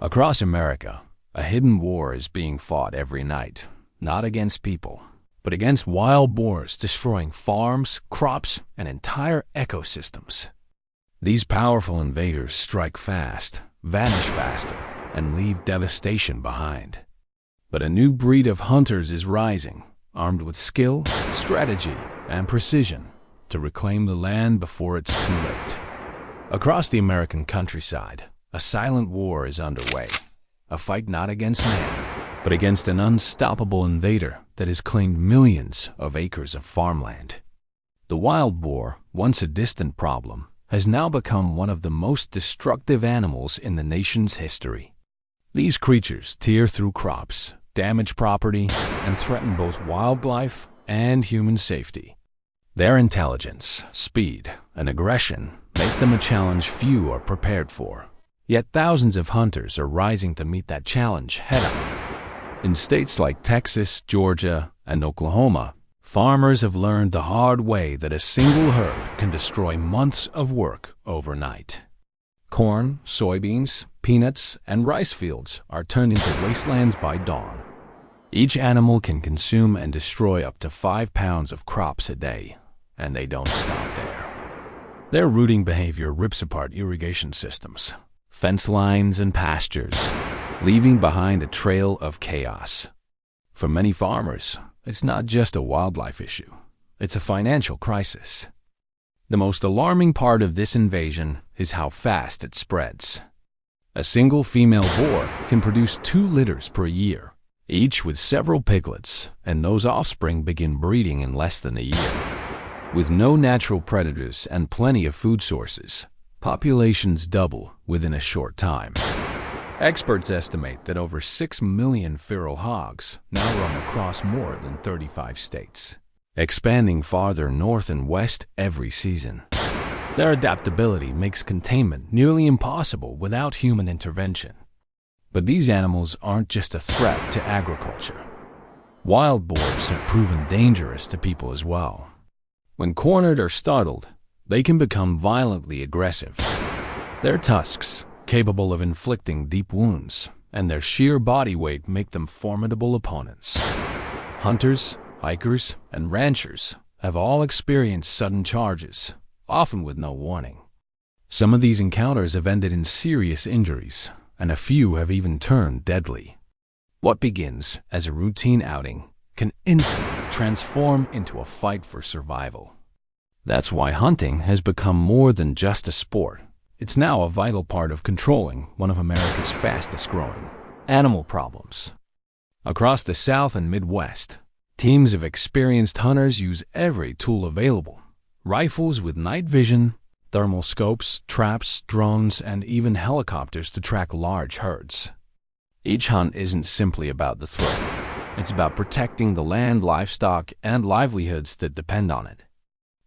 Across America, a hidden war is being fought every night, not against people, but against wild boars destroying farms, crops, and entire ecosystems. These powerful invaders strike fast, vanish faster, and leave devastation behind. But a new breed of hunters is rising, armed with skill, strategy, and precision, to reclaim the land before it's too late. Across the American countryside, a silent war is underway, a fight not against man, but against an unstoppable invader that has claimed millions of acres of farmland. The wild boar, once a distant problem, has now become one of the most destructive animals in the nation's history. These creatures tear through crops, damage property, and threaten both wildlife and human safety. Their intelligence, speed, and aggression make them a challenge few are prepared for. Yet thousands of hunters are rising to meet that challenge head-on. In states like Texas, Georgia, and Oklahoma, farmers have learned the hard way that a single herd can destroy months of work overnight. Corn, soybeans, peanuts, and rice fields are turned into wastelands by dawn. Each animal can consume and destroy up to 5 pounds of crops a day, and they don't stop there. Their rooting behavior rips apart irrigation systems, fence lines, and pastures, leaving behind a trail of chaos. For many farmers, it's not just a wildlife issue, it's a financial crisis. The most alarming part of this invasion is how fast it spreads. A single female boar can produce 2 litters per year, each with several piglets, and those offspring begin breeding in less than a year. With no natural predators and plenty of food sources, populations double within a short time. Experts estimate that over 6 million feral hogs now roam across more than 35 states, expanding farther north and west every season. Their adaptability makes containment nearly impossible without human intervention. But these animals aren't just a threat to agriculture. Wild boars have proven dangerous to people as well. When cornered or startled, they can become violently aggressive. Their tusks, capable of inflicting deep wounds, and their sheer body weight make them formidable opponents. Hunters, hikers, and ranchers have all experienced sudden charges, often with no warning. Some of these encounters have ended in serious injuries, and a few have even turned deadly. What begins as a routine outing can instantly transform into a fight for survival. That's why hunting has become more than just a sport. It's now a vital part of controlling one of America's fastest-growing animal problems. Across the South and Midwest, teams of experienced hunters use every tool available: rifles with night vision, thermal scopes, traps, drones, and even helicopters to track large herds. Each hunt isn't simply about the thrill. It's about protecting the land, livestock, and livelihoods that depend on it.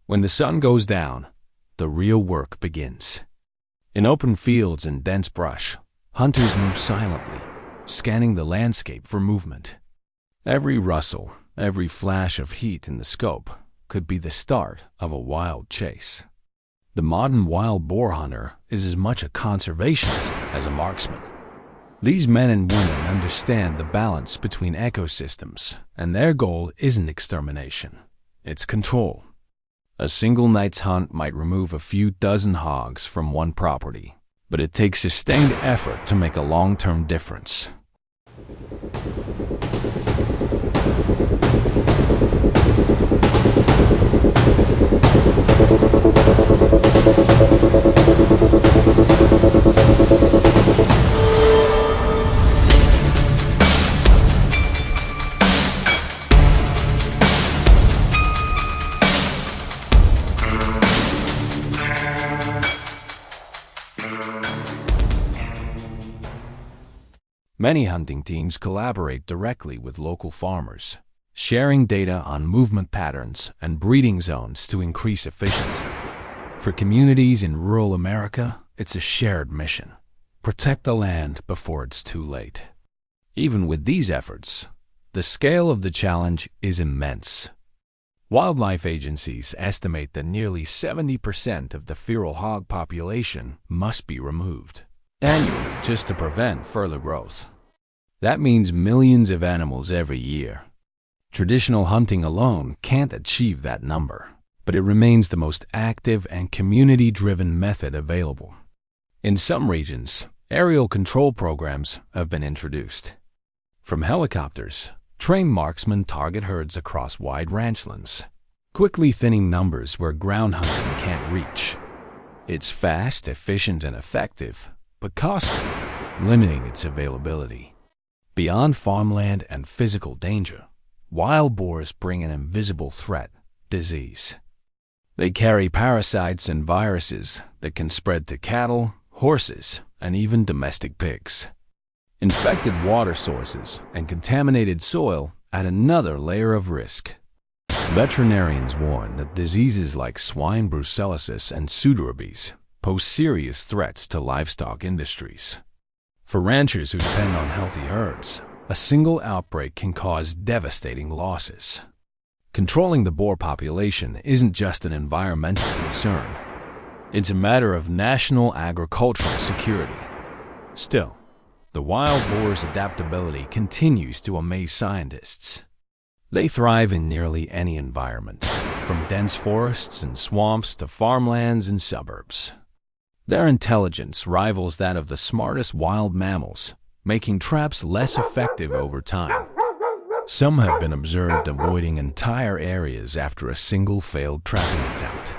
When the sun goes down, the real work begins. In open fields and dense brush, hunters move silently, scanning the landscape for movement. Every rustle, every flash of heat in the scope could be the start of a wild chase. The modern wild boar hunter is as much a conservationist as a marksman. These men and women understand the balance between ecosystems, and their goal isn't extermination, it's control. A single night's hunt might remove a few dozen hogs from one property, but it takes sustained effort to make a long-term difference. Many hunting teams collaborate directly with local farmers, sharing data on movement patterns and breeding zones to increase efficiency. For communities in rural America, it's a shared mission: protect the land before it's too late. Even with these efforts, the scale of the challenge is immense. Wildlife agencies estimate that nearly 70% of the feral hog population must be removed. annually just to prevent further growth. That means millions of animals every year. Traditional hunting alone can't achieve that number, but it remains the most active and community-driven method available. In some regions, aerial control programs have been introduced. From helicopters, trained marksmen target herds across wide ranchlands, quickly thinning numbers where ground hunting can't reach. It's fast, efficient, and effective, but costly, limiting its availability. Beyond farmland and physical danger, wild boars bring an invisible threat: disease. They carry parasites and viruses that can spread to cattle, horses, and even domestic pigs. Infected water sources and contaminated soil add another layer of risk. Veterinarians warn that diseases like swine brucellosis and pseudorabies pose serious threats to livestock industries. For ranchers who depend on healthy herds, a single outbreak can cause devastating losses. Controlling the boar population isn't just an environmental concern. It's a matter of national agricultural security. Still, the wild boar's adaptability continues to amaze scientists. They thrive in nearly any environment, from dense forests and swamps to farmlands and suburbs. Their intelligence rivals that of the smartest wild mammals, making traps less effective over time. Some have been observed avoiding entire areas after a single failed trapping attempt.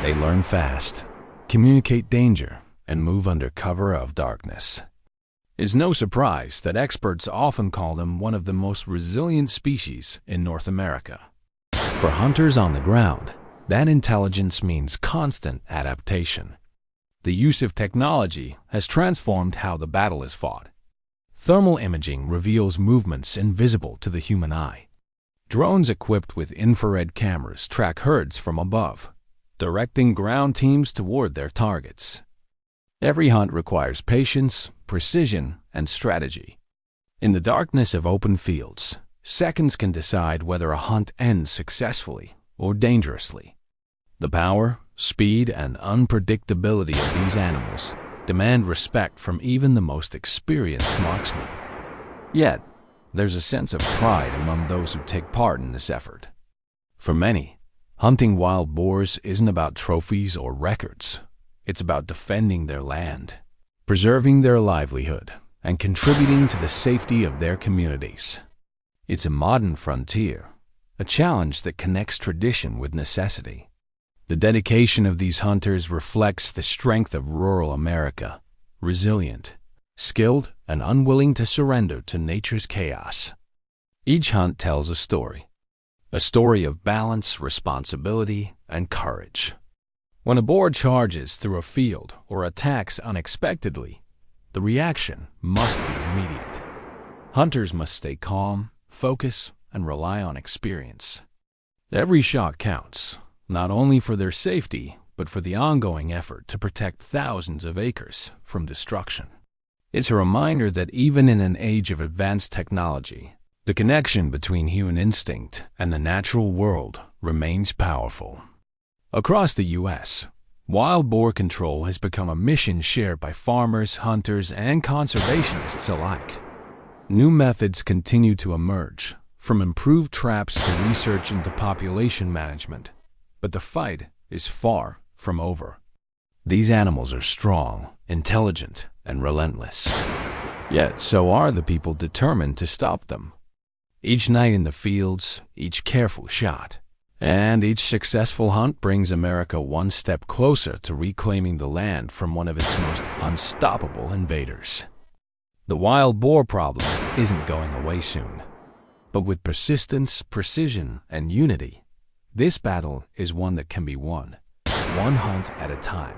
They learn fast, communicate danger, and move under cover of darkness. It's no surprise that experts often call them one of the most resilient species in North America. For hunters on the ground, that intelligence means constant adaptation. The use of technology has transformed how the battle is fought. Thermal imaging reveals movements invisible to the human eye. Drones equipped with infrared cameras track herds from above, directing ground teams toward their targets. Every hunt requires patience, precision, and strategy. In the darkness of open fields, seconds can decide whether a hunt ends successfully or dangerously. The power, speed, and unpredictability of these animals demand respect from even the most experienced marksmen. Yet, there's a sense of pride among those who take part in this effort. For many, hunting wild boars isn't about trophies or records. It's about defending their land, preserving their livelihood, and contributing to the safety of their communities. It's a modern frontier, a challenge that connects tradition with necessity. The dedication of these hunters reflects the strength of rural America, resilient, skilled, and unwilling to surrender to nature's chaos. Each hunt tells a story of balance, responsibility, and courage. When a boar charges through a field or attacks unexpectedly, the reaction must be immediate. Hunters must stay calm, focus, and rely on experience. Every shot counts, not only for their safety, but for the ongoing effort to protect thousands of acres from destruction. It's a reminder that even in an age of advanced technology, the connection between human instinct and the natural world remains powerful. Across the U.S., wild boar control has become a mission shared by farmers, hunters, and conservationists alike. New methods continue to emerge, from improved traps to research into population management, but the fight is far from over. These animals are strong, intelligent, and relentless. Yet so are the people determined to stop them. Each night in the fields, each careful shot, and each successful hunt brings America one step closer to reclaiming the land from one of its most unstoppable invaders. The wild boar problem isn't going away soon, but with persistence, precision, and unity, this battle is one that can be won, one hunt at a time.